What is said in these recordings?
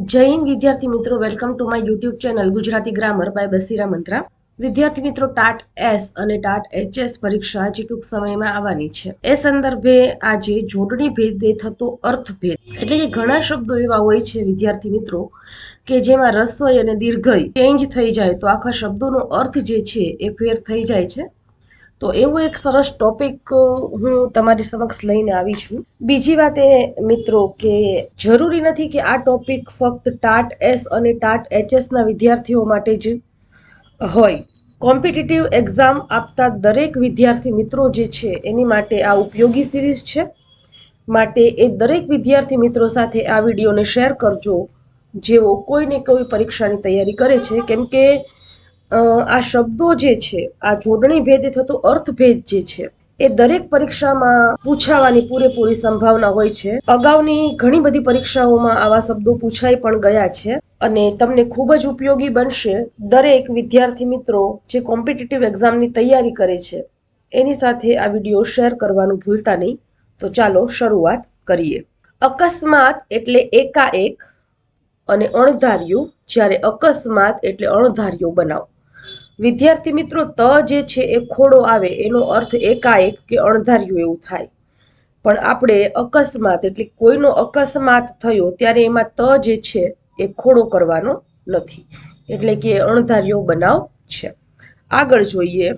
જય હિન્દ વિદ્યાર્થી મિત્રો, welcome to my YouTube channel Gujarati grammar by બસીરા મંત્રા. વિદ્યાર્થી મિત્રો, ટાટ એસ અને ટાટ એચએસ પરીક્ષા હજી ટૂંક સમયમાં આવવાની છે. એ સંદર્ભે આજે જોડણી ભેદે થતો અર્થભેદ એટલે કે ઘણા શબ્દો એવા હોય છે વિદ્યાર્થી મિત્રો કે જેમાં રસ્વઈ અને દીર્ઘય ચેન્જ થઈ જાય તો આખા શબ્દોનો અર્થ જે છે એ ફેર થઈ જાય છે. તો એવો એક સરસ ટોપિક હું તમારી સમક્ષ લઈને આવી છું. બીજી વાત એ મિત્રો કે જરૂરી નથી કે આ ટોપિક ફક્ત ટાટ એસ અને ટાટ એચએસ ના વિદ્યાર્થીઓ માટે જ હોય. કોમ્પિટિટિવ એક્ઝામ આપતા દરેક વિદ્યાર્થી મિત્રો જે છે એની માટે આ ઉપયોગી સિરીઝ છે. માટે એ દરેક વિદ્યાર્થી મિત્રો સાથે આ વિડીયોને શેર કરજો જેઓ કોઈને કોઈ પરીક્ષાની તૈયારી કરે છે. કેમ કે આ શબ્દો જે છે, આ જોડણી ભેદે થતો અર્થભેદ જે છે એ દરેક પરીક્ષામાં પૂછાવાની પૂરેપૂરી સંભાવના હોય છે. અગાઉની ઘણી બધી પરીક્ષાઓમાં આવા શબ્દો પૂછાઈ પણ ગયા છે અને તમને ખૂબ જ ઉપયોગી બનશે. દરેક વિદ્યાર્થી મિત્રો જે કોમ્પિટિટિવ એક્ઝામની તૈયારી કરે છે એની સાથે આ વિડીયો શેર કરવાનું ભૂલતા નહીં. તો ચાલો શરૂઆત કરીએ. અકસ્માત એટલે એકાએક અને અણધાર્યું, જ્યારે અકસ્માત એટલે અણધાર્યો બનાવ. વિદ્યાર્થી મિત્રો, ત જે છે એ ખોડો આવે એનો અર્થ એકાએક કે અણધાર્યું એવું થાય. પણ આપણે અકસ્માત એટલે કોઈનો અકસ્માત થયો ત્યારે એમાં ત જે છે એ ખોડો કરવાનો નથી, એટલે કે અણધાર્યો બનાવ છે. આગળ જોઈએ.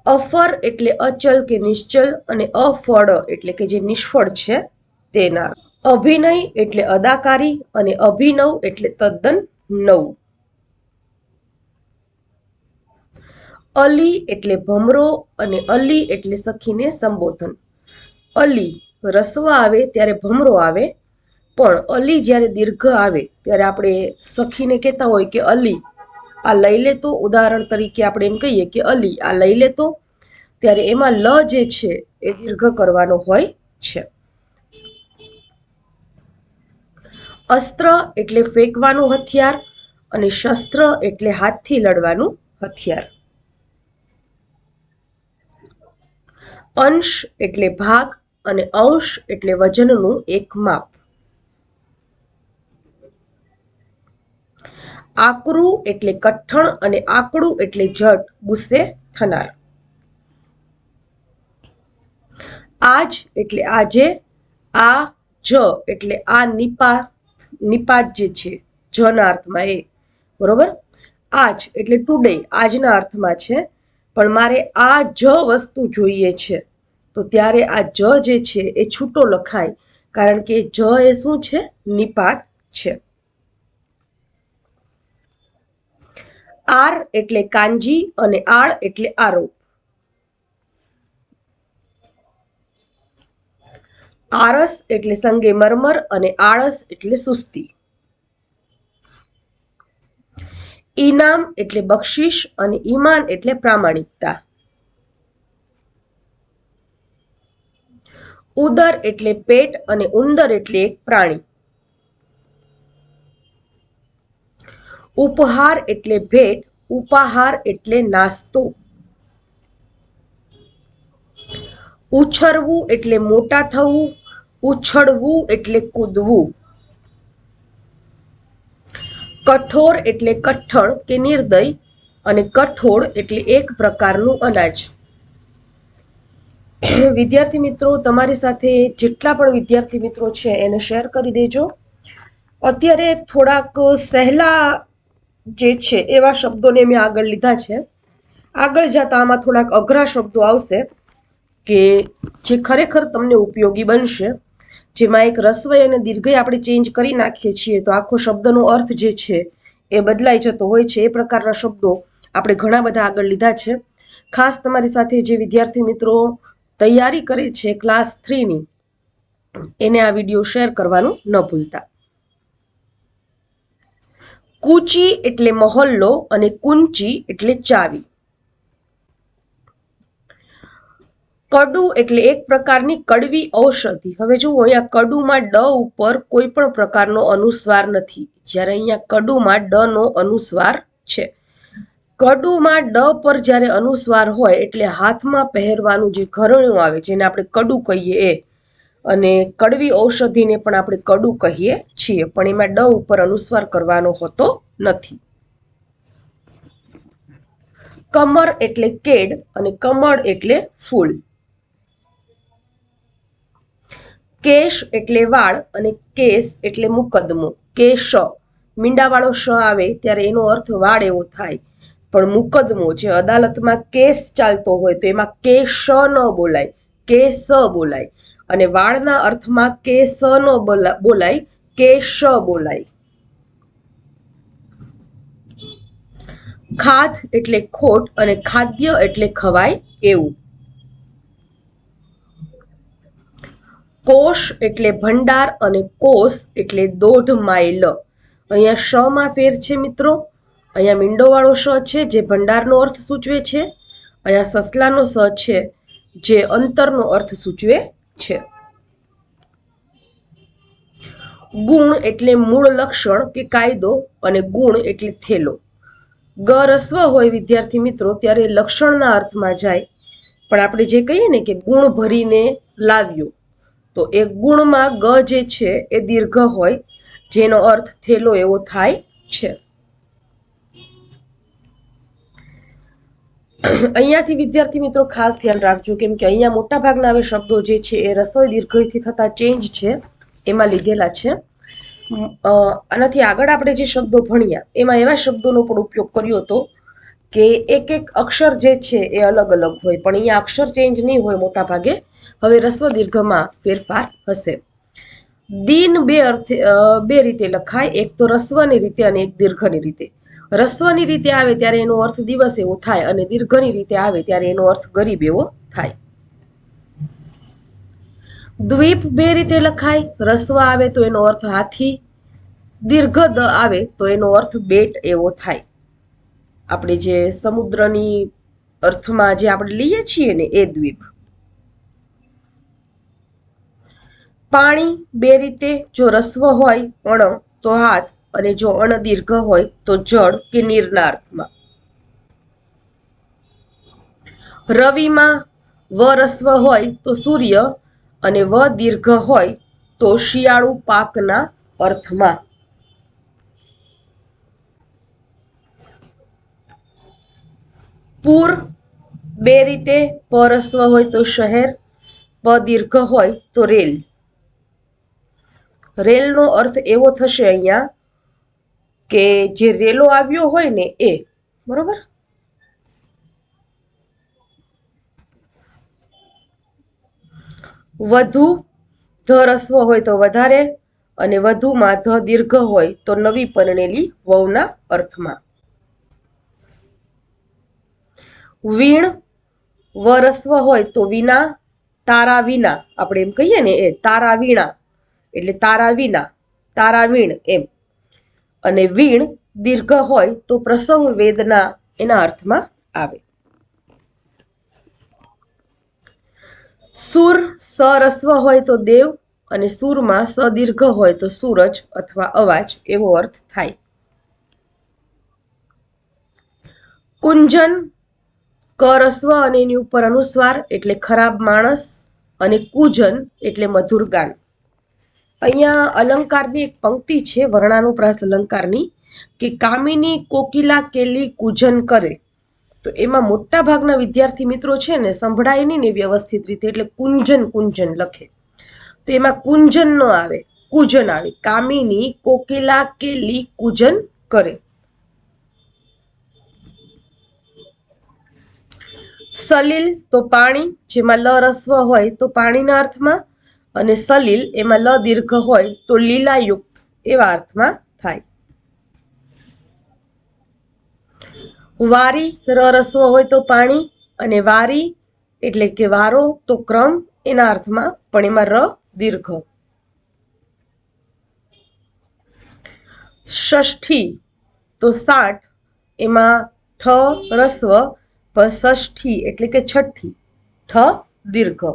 અફર એટલે અચલ કે નિશ્ચલ અને અફળ એટલે કે જે નિષ્ફળ છે તેના. અભિનય એટલે અદાકારી અને અભિનવ એટલે તદ્દન નવું. અલી એટલે ભમરો અને અલી એટલે સખીને સંબોધન. અલી રસ્વ આવે ત્યારે ભમરો આવે, પણ અલી જ્યારે દીર્ઘ આવે ત્યારે આપણે સખીને કહેતા હોય કે અલી આ લઈ લેતો. ઉદાહરણ તરીકે આપણે એમ કહીએ કે અલી આ લઈ લેતો, ત્યારે એમાં લ જે છે એ દીર્ઘ કરવાનો હોય છે. અસ્ત્ર એટલે ફેંકવાનું હથિયાર અને શસ્ત્ર એટલે હાથથી લડવાનું હથિયાર. અંશ એટલે ભાગ અને અંશ એટલે વજનનું એક માપ. આકરું એટલે કઠણ અને આકડું એટલે ઝટ ગુસ્સે થનાર. આજ એટલે આજે, આ જ એટલે આ નિપાત જે છે જના અર્થમાં એ, બરોબર. આજ એટલે ટુડે આજના અર્થમાં છે, પણ મારે આ જ વસ્તુ જોઈએ છે તો ત્યારે આ જ જે છે એ છૂટો લખાય, કારણ કે જ એ શું છે? નિપાત છે. આર એટલે કાંજી અને આળ એટલે આરોપ. આરસ એટલે સંગે મરમર અને આળસ એટલે સુસ્તી. ઈનામ એટલે બક્ષિશ અને ઈમાન એટલે પ્રામાણિકતા. ઉદર એટલે પેટ અને ઉંદર એટલે એક પ્રાણી. ઉપહાર એટલે ભેટ, ઉપાહાર એટલે નાસ્તો. ઉછરવું એટલે મોટા થવું, ઉછળવું એટલે કૂદવું. કઠોર એટલે કઠણ કે નિર્દય અને કઠોળ એટલે એક પ્રકારનું અનાજ. વિદ્યાર્થી મિત્રો, તમારી સાથે જેટલા પણ વિદ્યાર્થી મિત્રો છે એને શેર કરી દેજો. અત્યારે થોડાક સહેલા જે છે એવા શબ્દોને મેં આગળ લીધા છે. આગળ જતા આમાં થોડાક અઘરા શબ્દો આવશે કે જે ખરેખર તમને ઉપયોગી બનશે. જેમાં એક રસ્વઈ અને દીર્ઘય આપણે ચેન્જ કરી નાખીએ છીએ તો આખો શબ્દનો અર્થ જે છે એ બદલાઈ જતો હોય છે. એ પ્રકારના શબ્દો આપણે ઘણા બધા આગળ લીધા છે. ખાસ તમારી સાથે જે વિદ્યાર્થી મિત્રો તૈયારી કરે છે ક્લાસ 3ની, એને આ વિડીયો શેર કરવાનું ન ભૂલતા. કૂચી એટલે મહોલ્લો અને કુંચી એટલે ચાવી. કડુ એટલે એક પ્રકારની કડવી ઔષધિ. હવે જુઓ, અહીંયા કડુમાં ડ ઉપર કોઈ પણ પ્રકારનો અનુસ્વાર નથી, જ્યારે અહીંયા કડુમાં ડ નો અનુસ્વાર છે. કડુમાં ડ પર જ્યારે અનુસ્વાર હોય એટલે હાથમાં પહેરવાનું જે ઘરેણું આવે જેને આપણે કડુ કહીએ એ, અને કડવી ઔષધિને પણ આપણે કડું કહીએ છીએ, પણ એમાં ડ ઉપર અનુસ્વાર કરવાનો હોતો નથી. કમર એટલે કેડ અને કમળ એટલે ફૂલ. કેશ એટલે વાળ અને કેસ એટલે મુકદ્દમો. કેશ મીંડાવાળો શ આવે ત્યારે એનો અર્થ વાળ એવો થાય, પણ મુકદ્દમો જે અદાલતમાં કેસ ચાલતો હોય તો એમાં કેશ ન બોલાય, કેસ બોલાય. અને વાળના અર્થમાં કેસ ન બોલાય, કેશ બોલાય. ખાધ એટલે ખોટ અને ખાદ્ય એટલે ખવાય એવું. કોષ એટલે ભંડાર અને કોષ એટલે 1.5 માઇલ. અહીંયા શ માં ફેર છે મિત્રો. અહીંયા મીંડોવાળો શ છે જે ભંડારનો અર્થ સૂચવે છે. અહીંયા સસલાનો સ છે જે અંતરનો અર્થ સૂચવે છે. ગુણ એટલે મૂળ લક્ષણ કે કાયદો અને ગુણ એટલે થેલો. ગ રસ્વ હોય વિદ્યાર્થી મિત્રો ત્યારે લક્ષણના અર્થમાં જાય, પણ આપણે જે કહીએ ને કે ગુણ ભરીને લાવ્યો, તો એ ગુણમાં ગ જે છે એ દીર્ઘ હોય, જેનો અર્થ થેલો એવો થાય છે. અહીંયાથી વિદ્યાર્થી મિત્રો ખાસ ધ્યાન રાખજો, કેમ કે અહીંયા મોટા ભાગના હવે શબ્દો જે છે એ રસોઈ દીર્ઘથી થતા ચેન્જ છે એમાં લીધેલા છે. આનાથી આગળ આપણે જે શબ્દો ભણ્યા એમાં એવા શબ્દોનો પણ ઉપયોગ કર્યો હતો કે એક એક અક્ષર જે છે એ અલગ અલગ હોય, પણ અહીંયા અક્ષર ચેન્જ નહીં હોય મોટા ભાગે. હવે રસ્વ દીર્ઘમાં ફેરફાર હશે. દિન બે રીતે લખાય, એક તો રસ્વની રીતે અને એક દીર્ઘની રીતે. રસ્વની રીતે આવે ત્યારે એનો અર્થ દિવસ એવો થાય, અને દીર્ઘની રીતે આવે ત્યારે એનો અર્થ ગરીબ એવો થાય. દ્વીપ બે રીતે લખાય, રસ્વ આવે તો એનો અર્થ હાથી, દીર્ઘ દ આવે તો એનો અર્થ બેટ એવો થાય. આપણે જે સમુદ્રની અર્થમાં જે આપણે લઈએ છીએ ને એ દ્વીપ. પાણી બે રીતે, જો રસ્વ હોય અણ તો હાથ, અને જો અણ દીર્ઘ હોય તો જળ કે નીરના અર્થમાં. રવિમાં વ રસ્વ હોય તો સૂર્ય અને વ દીર્ઘ હોય તો શિયાળુ પાકના અર્થમાં. પૂર બે રીતે, પ રસ્વ હોય તો શહેર, પ દીર્ઘ હોય તો રેલ. રેલનો અર્થ એવો થશે અહીંયા કે જે રેલો આવ્યો હોય ને એ, બરોબર. વધુ ધ રસ્વ હોય તો વધારે, અને વધુમાં ધ દીર્ઘ હોય તો નવી પરણેલી વહુના અર્થમાં. વીણ વ રસ્વ હોય તો વિના, તારા વિના આપણે એમ કહીએ ને એ તારા વીણા એટલે તારા વિના, તારા વીણ એમ. અને વીણ દીર્ઘ હોય તો પ્રસવ વેદના એના અર્થમાં આવે. સુર સ રસ્વ હોય તો દેવ, અને સુરમાં સ દીર્ઘ હોય તો સૂરજ અથવા અવાજ એવો અર્થ થાય. કુંજન ક રસ્વ અને એની ઉપર અનુસ્વાર એટલે ખરાબ માણસ, અને કુજન એટલે મધુર ગાન. અહીંયા અલંકારની એક પંક્તિ છે વર્ણાનુપ્રાસ અલંકારની કે કામિની કોકિલા કેલી કુજન કરે. તો એમાં મોટા ભાગના વિદ્યાર્થી મિત્રો છે ને સંભળાય નહીં ને વ્યવસ્થિત રીતે, એટલે કુંજન કુંજન લખે. તો એમાં કુંજન ન આવે, કુજન આવે. કામિની કોકિલા કેલી કુજન કરે. સલીલ તો પાણી, જેમાં લ રસ્વ હોય તો પાણીના અર્થમાં, અને સલીલ એમાં લ દીર્ઘ હોય તો લીલાયુક્ત એવા અર્થમાં થાય. વારી ર રસ્વ હોય તો પાણી, અને વારી એટલે કે વારો તો ક્રમ એના અર્થમાં, પણ એમાં ર દીર્ઘ. ષષ્ઠી તો 60, એમાં ઠ રસ્વ પણ ષષ્ઠી એટલે કે છઠ્ઠી, ઠ દીર્ઘ.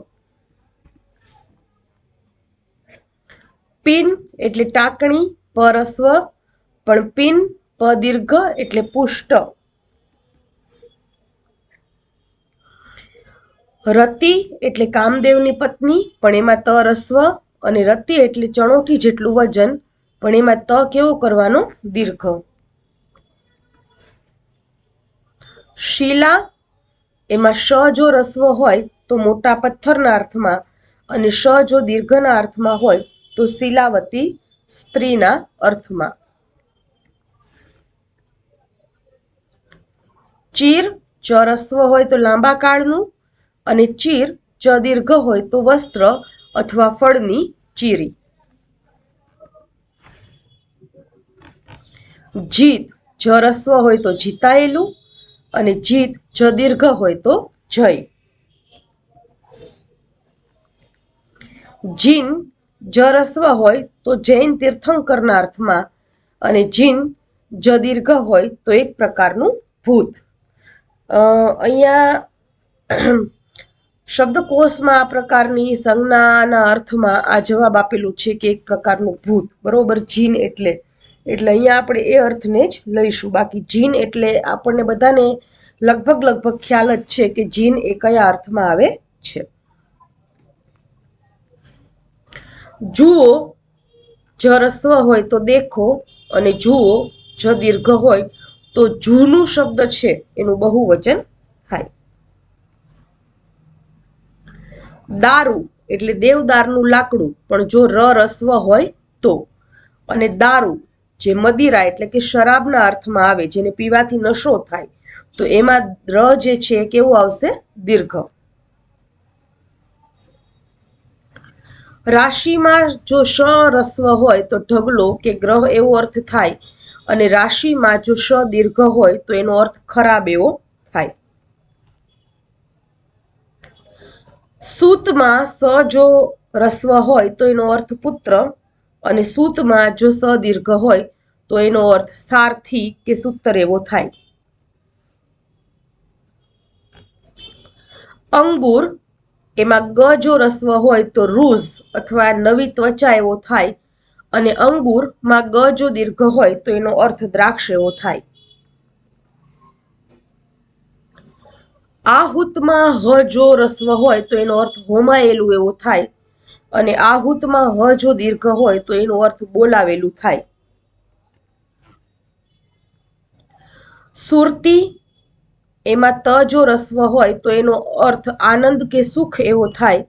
પિન એટલે ટાંકણી, પ રસ્વ પણ પિન પ દીર્ઘ એટલે પુષ્ટ. રતિ એટલે કામદેવની પત્ની, પણ એમાં ત રસ્વ, અને રતિ એટલે ચણોઠી જેટલું વજન, પણ એમાં ત કેવો કરવાનો? દીર્ઘ. શીલા એમાં શ જો રસ્વ હોય તો મોટા પથ્થરના અર્થમાં, અને શ જો દીર્ઘના અર્થમાં હોય તો શીલાવતી સ્ત્રીના અર્થમાં. ચીર ચ રસ્વ હોય તો લાંબા કાળનું, અને ચીર ચ દીર્ઘ હોય તો વસ્ત્ર અથવા ફળની ચીરી. જીત જ રસ્વ હોય તો જીતાયેલું, અને જીત જ દીર્ઘ હોય તો જય. જીન જ રસ્વ હોય તો જૈન તીર્થંકરના અર્થમાં, અને જીન જ દીર્ઘ હોય તો એક પ્રકારનું ભૂત. અહીંયા શબ્દકોશમાં આ પ્રકારની સંજ્ઞાના અર્થમાં આ જવાબ આપેલું છે કે એક પ્રકારનું ભૂત. બરોબર, જીન એટલે અહીંયા આપણે એ અર્થને જ લઈશું. બાકી જીન એટલે આપણને બધાને લગભગ ખ્યાલ જ છે કે જીન એ કયા અર્થમાં આવે છે. જુઓ જ રસ્વ હોય તો દેખો, અને જુઓ જ દીર્ઘ હોય તો જૂનું શબ્દ છે એનું બહુવચન થાય. દારૂ એટલે દેવદારનું લાકડું, પણ જો ર રસ્વ હોય તો. અને દારૂ જે મદિરા એટલે કે શરાબના અર્થમાં આવે, જેને પીવાથી નશો થાય, તો એમાં ર જે છે કેવું આવશે? દીર્ઘ. રાશિમાં જો શ રસ્વ હોય તો ઢગલો કે ગ્રહ એવો અર્થ થાય, અને રાશિમાં જો શ દીર્ઘ હોય તો એનો અર્થ ખરાબ એવો થાય. સૂતમાં સ જો રસ્વ હોય તો એનો અર્થ પુત્ર, અને સૂતમાં જો સ દીર્ઘ હોય તો એનો અર્થ સારથી કે સૂતર એવો થાય. અંગુર એમાં ગ જો રસ્વ હોય તો રૂઝ અથવા નવી ત્વચા એવો થાય, અને અંગુરમાં ગ જો દીર્ઘ હોય તો એનો અર્થ દ્રાક્ષ એવો થાય. આહુતમાં હ જો રસ્વ હોય તો એનો અર્થ હોમાયેલું એવો થાય, અને આહુતમાં હ જો દીર્ઘ હોય તો એનો અર્થ બોલાવેલું થાય. સુરતી એમાં ત જો રસ્વ હોય તો એનો અર્થ આનંદ કે સુખ એવો થાય,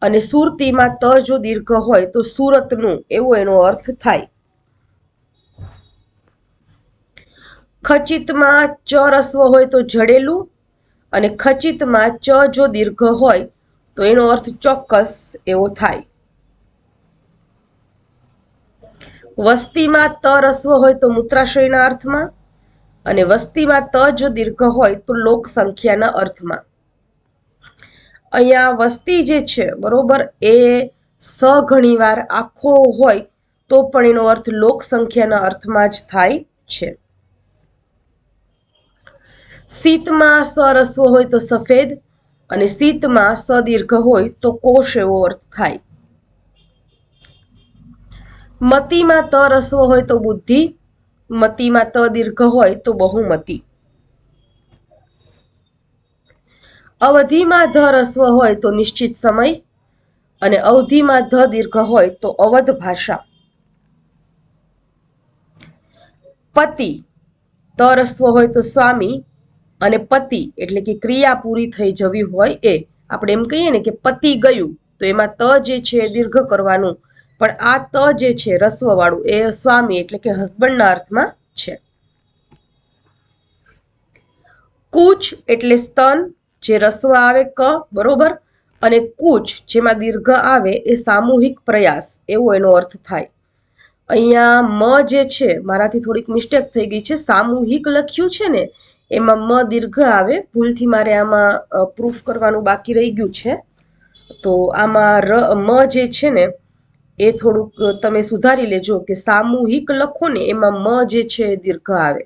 અને સુરતીમાં ત જો દીર્ઘ હોય તો સુરતનું એવો એનો અર્થ થાય. ખચિતમાં ચ રસ્વ હોય તો જડેલું, અને ખચિતમાં ચ જો દીર્ઘ હોય તો એનો અર્થ ચોક્કસ એવો થાય. વસ્તીમાં ત રસ્વ હોય તો મૂત્રાશયના અર્થમાં, અને વસ્તીમાં ત જો દીર્ઘ હોય તો લોક સંખ્યાના અર્થમાં. અહીંયા વસ્તી જે છે બરોબર એ સ ઘણીવાર આખો હોય તો પણ એનો અર્થ લોક સંખ્યાના અર્થમાં જ થાય છે. શીતમાં સ રસ્વ હોય તો સફેદ, અને શીતમાં સ દીર્ઘ હોય તો કોષ એવો અર્થ થાય. મતીમાં ત રસ્વ હોય તો બુદ્ધિ, મતીમાં ત દીર્ઘ હોય તો બહુમતી. અવધિમાં ધ રસ્વ હોય તો નિશ્ચિત સમય, અને અવધિમાં ધ દીર્ઘ હોય તો અવધ ભાષા. પતિ ત રસ્વ હોય તો સ્વામી, અને પતિ એટલે કે ક્રિયા પૂરી થઈ જવી હોય એ. આપણે એમ કહીએ ને કે પતિ ગયું, તો એમાં ત જે છે એ દીર્ઘ કરવાનું, પણ આ ત જે છે રસ્વ વાળું એ સ્વામી એટલે કે હસબન્ડના અર્થમાં છે. કૂચ એટલે સ્તન, જે રસ્વ આવે ક બરોબર, અને કૂચ જેમાં દીર્ઘ આવે એ સામૂહિક પ્રયાસ એવો એનો અર્થ થાય. અહીંયા મ જે છે મારાથી થોડીક મિસ્ટેક થઈ ગઈ છે, સામૂહિક લખ્યું છે ને એમાં મ દીર્ઘ આવે, ભૂલથી મારે આમાં પ્રૂફ કરવાનું બાકી રહી ગયું છે. તો આમાં મ જે છે ને એ થોડુંક તમે સુધારી લેજો કે સામૂહિક લખો ને એમાં મ જે છે એ દીર્ઘ આવે.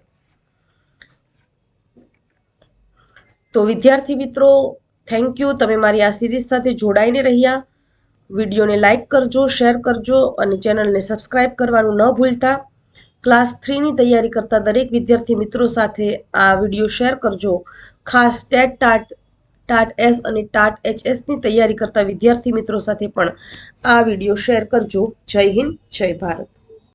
તો વિદ્યાર્થી મિત્રો, થેન્ક યુ, તમે મારી આ સિરીઝ સાથે જોડાઈને રહ્યા. વિડીયોને લાઇક કરજો, શેર કરજો, અને ચેનલને સબસ્ક્રાઇબ કરવાનું ન ભૂલતા. ક્લાસ 3ની તૈયારી કરતા દરેક વિદ્યાર્થી મિત્રો સાથે આ વિડીયો શેર કરજો. ખાસ ટેટ ટાટ ટાટ એસ અને ટાટ એચએસની તૈયારી કરતા વિદ્યાર્થી મિત્રો સાથે પણ આ વિડીયો શેર કરજો. જય હિન્દ, જય ભારત.